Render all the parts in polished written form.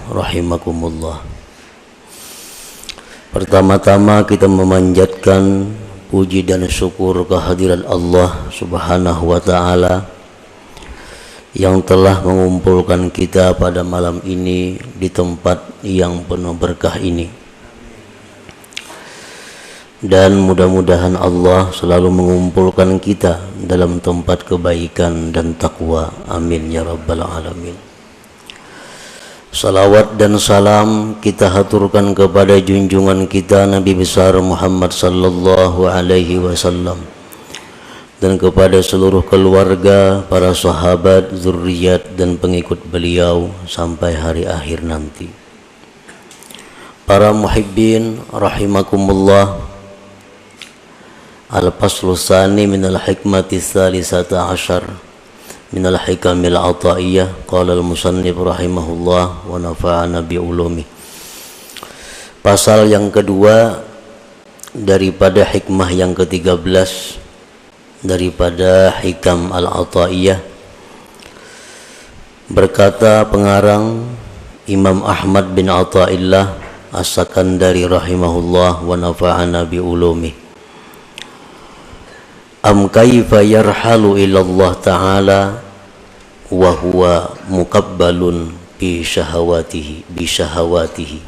Rahimakumullah. Pertama-tama kita memanjatkan puji dan syukur kehadirat Allah Subhanahu wa ta'ala yang telah mengumpulkan kita pada malam ini di tempat yang penuh berkah ini. Dan mudah-mudahan Allah selalu mengumpulkan kita dalam tempat kebaikan dan takwa. Amin ya rabbal alamin. Salawat dan salam kita haturkan kepada junjungan kita Nabi besar Muhammad sallallahu alaihi wasallam dan kepada seluruh keluarga, para sahabat, zuriat dan pengikut beliau sampai hari akhir nanti. Para muhibbin rahimakumullah. Al-faslu tsani minal hikmati tsalisata asyar minal hikamil ataiyah. Qala al-musannif rahimahullah wa nafa'ana bi ulumi. Pasal yang kedua daripada hikmah yang ke-13 daripada hikam al-ataiyah. Berkata pengarang Imam Ahmad bin Athaillah As-Sakandari rahimahullah wa nafa'ana bi ulumi. Am kaifa yarhalu ilallah ta'ala wa huwa muqabbalun bi syahawatihi.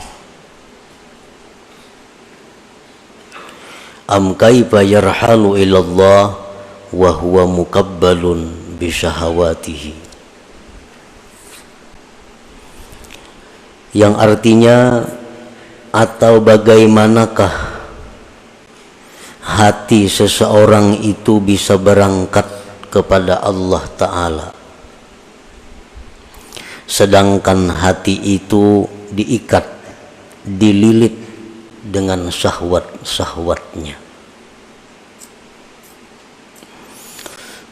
Am kaifa yarhalu ilallah wa huwa muqabbalun bi syahawatihi. Yang artinya, atau bagaimanakah hati seseorang itu bisa berangkat kepada Allah Ta'ala, sedangkan hati itu diikat, dililit dengan syahwat-syahwatnya.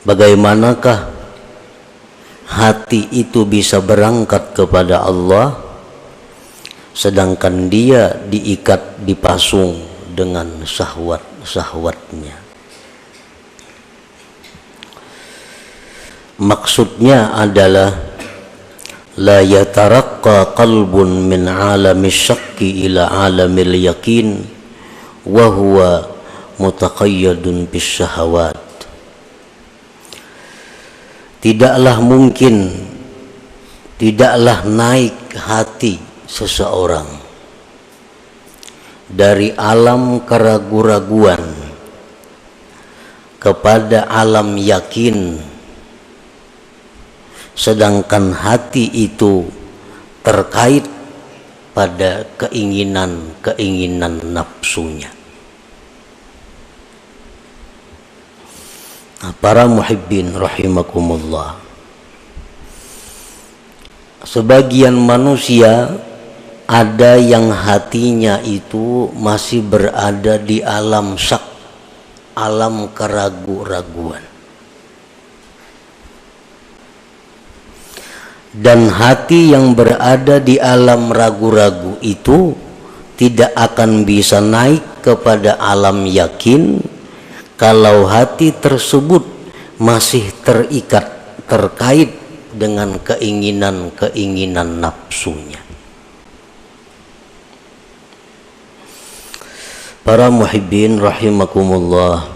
Bagaimanakah hati itu bisa berangkat kepada Allah, sedangkan dia diikat, dipasung dengan syahwat-syahwatnya. Maksudnya adalah la yataraqqa qalbun min alami syakki ila alamil yakin wa huwa mutaqayyadun bis syahawat. Tidaklah mungkin, tidaklah naik hati seseorang dari alam keraguan-raguan kepada alam yakin, sedangkan hati itu terkait pada keinginan-keinginan nafsunya. Nah, para muhibbin rahimakumullah, sebagian manusia ada yang hatinya itu masih berada di alam syak, alam keraguan-raguan. Dan hati yang berada di alam ragu-ragu itu tidak akan bisa naik kepada alam yakin kalau hati tersebut masih terikat, terkait dengan keinginan-keinginan nafsunya. Para muhibbin rahimakumullah,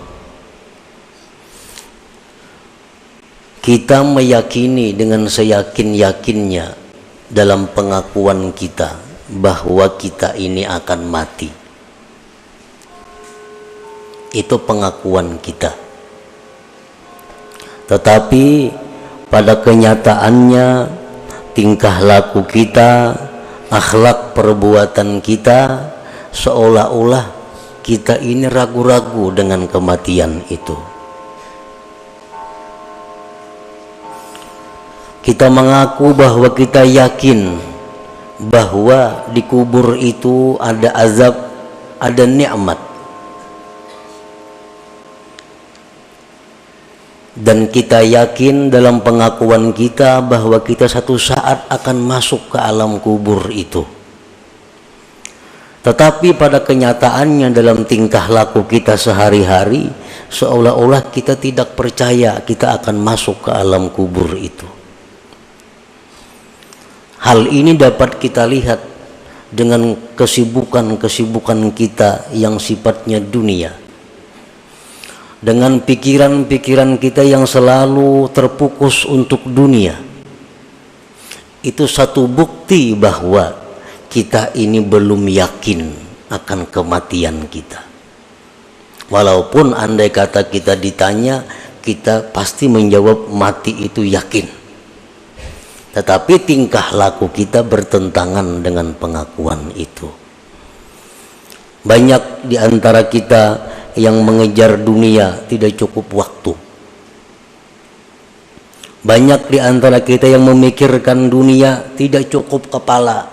kita meyakini dengan seyakin-yakinnya dalam pengakuan kita bahwa kita ini akan mati. Itu pengakuan kita. Tetapi pada kenyataannya tingkah laku kita, akhlak perbuatan kita seolah-olah kita ini ragu-ragu dengan kematian itu. Kita mengaku bahwa kita yakin bahwa di kubur itu ada azab, ada nikmat. Dan kita yakin dalam pengakuan kita bahwa kita satu saat akan masuk ke alam kubur itu. Tetapi pada kenyataannya dalam tingkah laku kita sehari-hari, seolah-olah kita tidak percaya kita akan masuk ke alam kubur itu. Hal ini dapat kita lihat dengan kesibukan-kesibukan kita yang sifatnya dunia, dengan pikiran-pikiran kita yang selalu terfokus untuk dunia. Itu satu bukti bahwa kita ini belum yakin akan kematian kita. Walaupun andai kata kita ditanya, kita pasti menjawab mati itu yakin. Tetapi tingkah laku kita bertentangan dengan pengakuan itu. Banyak di antara kita yang mengejar dunia tidak cukup waktu. Banyak di antara kita yang memikirkan dunia tidak cukup kepala.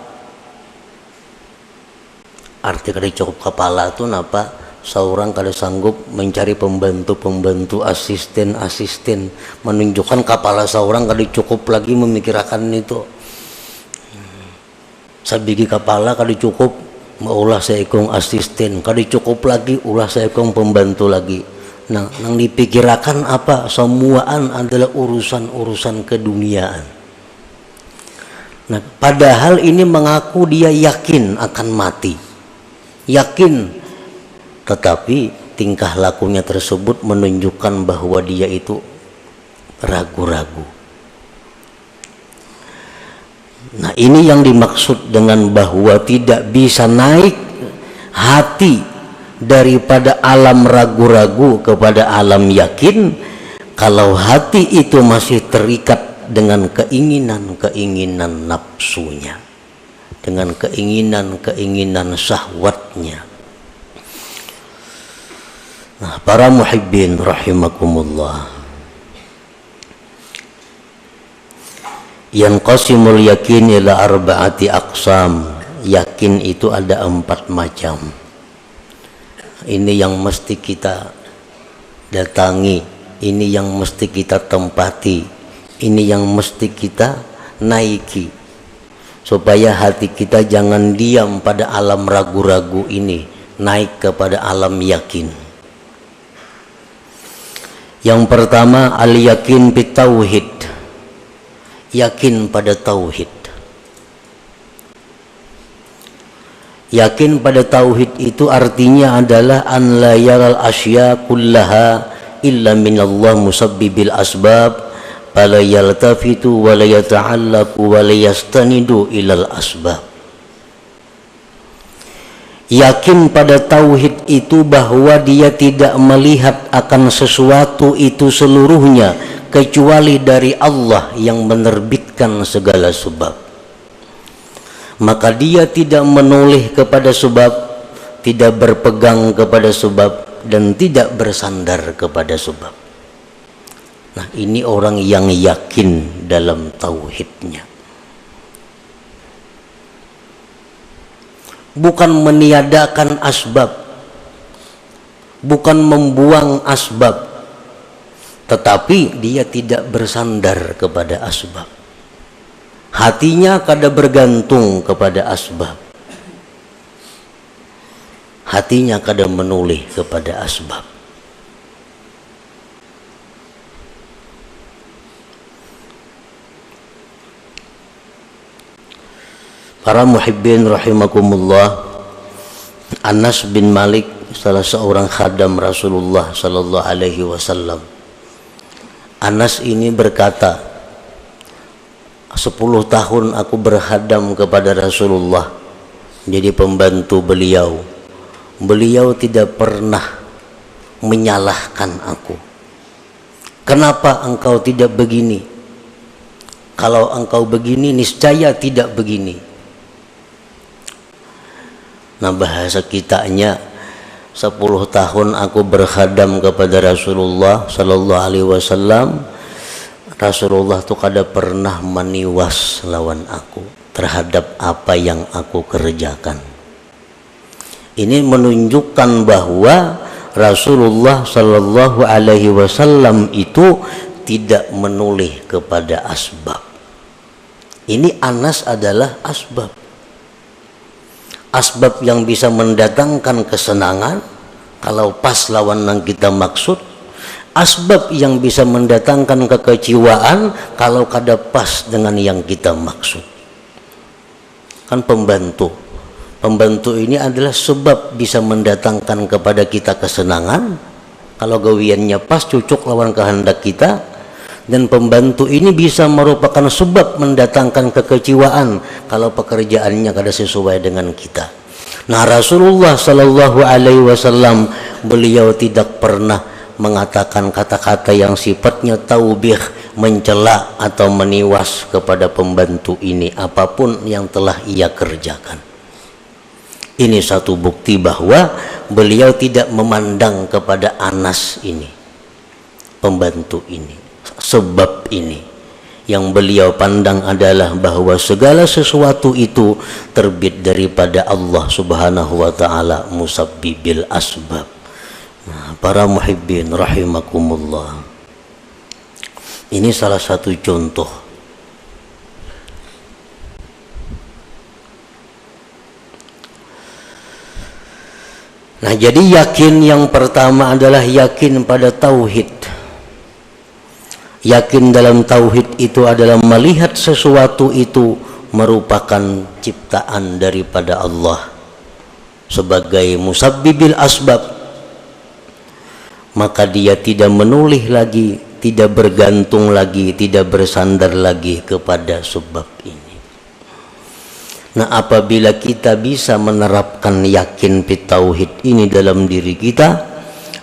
Arti kada cukup kepala itu apa? Seorang kada sanggup mencari pembantu-pembantu, asisten-asisten, menunjukkan kepala seorang kada cukup lagi memikirkan itu. Sabigi kepala kada cukup, maulah seekong asisten, kada cukup lagi, ulah seekong pembantu lagi. Nah, yang dipikirkan apa? Semuaan adalah urusan-urusan keduniaan. Nah, padahal ini mengaku dia yakin akan mati, yakin. Tetapi tingkah lakunya tersebut menunjukkan bahwa dia itu ragu-ragu. Nah, ini yang dimaksud dengan bahwa tidak bisa naik hati daripada alam ragu-ragu kepada alam yakin kalau hati itu masih terikat dengan keinginan-keinginan nafsunya, dengan keinginan-keinginan syahwatnya. Nah, para muhibbin rahimakumullah, yanqasimul yakin ila arba'ati aqsam. Yakin itu ada 4 macam. Ini yang mesti kita datangi, ini yang mesti kita tempati, ini yang mesti kita naiki, supaya hati kita jangan diam pada alam ragu-ragu ini, naik kepada alam yakin. Yang pertama, al-yakin bitauhid, yakin pada tauhid. Yakin pada tauhid itu artinya adalah an la yaral asya kullaha illa minallah musabbibil asbab fala yaltafitu wa la yata'allaqu wa la yastanidu ilal asbab. Yakin pada tauhid itu bahwa dia tidak melihat akan sesuatu itu seluruhnya kecuali dari Allah yang menerbitkan segala sebab. Maka dia tidak menoleh kepada sebab, tidak berpegang kepada sebab, dan tidak bersandar kepada sebab. Nah, ini orang yang yakin dalam tauhidnya. Bukan meniadakan asbab, bukan membuang asbab, tetapi dia tidak bersandar kepada asbab. Hatinya kada bergantung kepada asbab, hatinya kada menoleh kepada asbab. Para muhibbin rahimakumullah, Anas bin Malik, salah seorang khadam Rasulullah sallallahu alaihi wasallam. Anas ini berkata, 10 tahun aku berkhadam kepada Rasulullah, jadi pembantu beliau. Beliau tidak pernah menyalahkan aku. Kenapa engkau tidak begini? Kalau engkau begini, niscaya tidak begini. Nah, bahasa kitanya, 10 tahun aku berkhadam kepada Rasulullah sallallahu alaihi wasallam. Rasulullah tuh kada pernah meniwas lawan aku terhadap apa yang aku kerjakan. Ini menunjukkan bahwa Rasulullah sallallahu alaihi wasallam itu tidak menoleh kepada asbab. Ini Anas adalah asbab. Asbab yang bisa mendatangkan kesenangan kalau pas lawan yang kita maksud, asbab yang bisa mendatangkan kekecewaan kalau kada pas dengan yang kita maksud. kan pembantu. Pembantu ini adalah sebab bisa mendatangkan kepada kita kesenangan kalau gawiannya pas cocok lawan kehendak kita, dan pembantu ini bisa merupakan sebab mendatangkan kekecewaan kalau pekerjaannya kada sesuai dengan kita. Nah, Rasulullah Shallallahu Alaihi Wasallam beliau tidak pernah mengatakan kata-kata yang sifatnya taubih, mencela atau meniwas kepada pembantu ini apapun yang telah ia kerjakan. Ini satu bukti bahwa beliau tidak memandang kepada Anas ini, pembantu ini, sebab ini. Yang beliau pandang adalah bahwa segala sesuatu itu terbit daripada Allah Subhanahu wa taala, musabbibil asbab. Nah, para muhibbin rahimakumullah. Ini salah satu contoh. Nah, jadi yakin yang pertama adalah yakin pada tauhid. Yakin dalam tauhid itu adalah melihat sesuatu itu merupakan ciptaan daripada Allah sebagai musabbibil asbab. Maka dia tidak menoleh lagi, tidak bergantung lagi, tidak bersandar lagi kepada sebab ini. Nah, apabila kita bisa menerapkan yakin bitauhid ini dalam diri kita,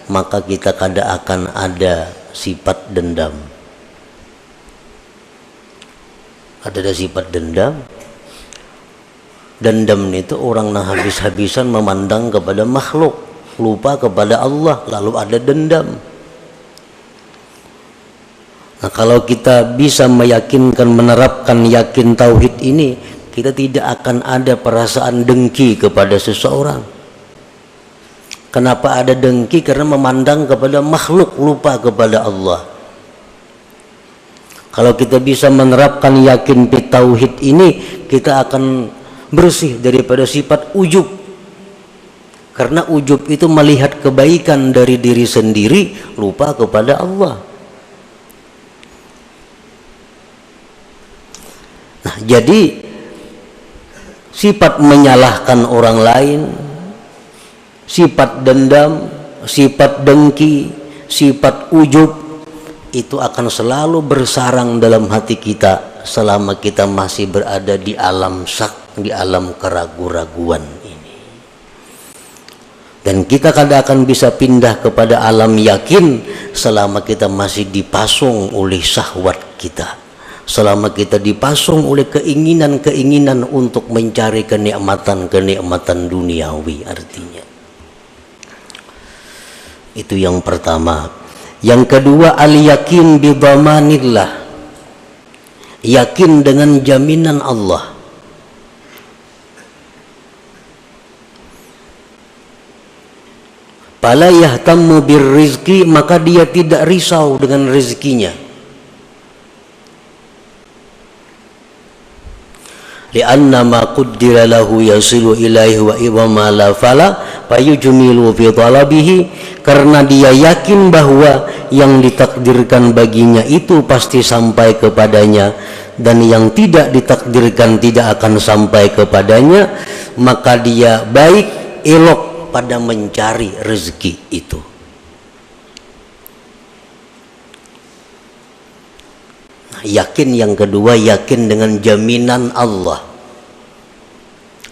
maka kita kada akan ada sifat dendam. Ada sifat dendam. Dendam itu orang nah habis-habisan memandang kepada makhluk, lupa kepada Allah, lalu ada dendam. Nah, kalau kita bisa meyakinkan, menerapkan yakin tauhid ini, kita tidak akan ada perasaan dengki kepada seseorang. Kenapa ada dengki? Karena memandang kepada makhluk, lupa kepada Allah. Kalau kita bisa menerapkan yakin bitauhid ini, kita akan bersih daripada sifat ujub. Karena ujub itu melihat kebaikan dari diri sendiri, lupa kepada Allah. Nah, jadi sifat menyalahkan orang lain, sifat dendam, sifat dengki, sifat ujub itu akan selalu bersarang dalam hati kita selama kita masih berada di alam syak, di alam keraguan-raguan ini. Dan kita kadang akan bisa pindah kepada alam yakin selama kita masih dipasung oleh syahwat kita, selama kita dipasung oleh keinginan-keinginan untuk mencari kenikmatan-kenikmatan duniawi artinya. Itu yang pertama. Yang kedua, al-yakin bi dhamanillah. Yakin dengan jaminan Allah. Fala yahtammu birrizqi, maka dia tidak risau dengan rezekinya. Lianna ma qaddara lahu yasilu ilaihi wa ma la fala fayujmilu fi talabihi, karena dia yakin bahwa yang ditakdirkan baginya itu pasti sampai kepadanya, dan yang tidak ditakdirkan tidak akan sampai kepadanya, maka dia baik elok pada mencari rezeki itu. Yakin yang kedua, yakin dengan jaminan Allah.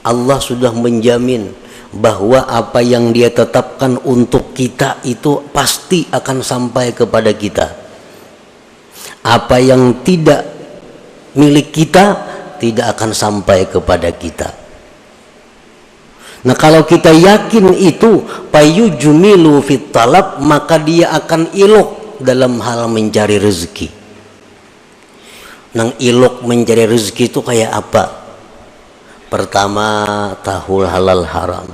Allah sudah menjamin bahwa apa yang dia tetapkan untuk kita itu pasti akan sampai kepada kita. Apa yang tidak milik kita tidak akan sampai kepada kita. Nah, kalau kita yakin itu, payujmilu fit talab, maka dia akan ilok dalam hal mencari rezeki. Nang ilok mencari rezeki itu kayak apa? Pertama, tahu halal haram.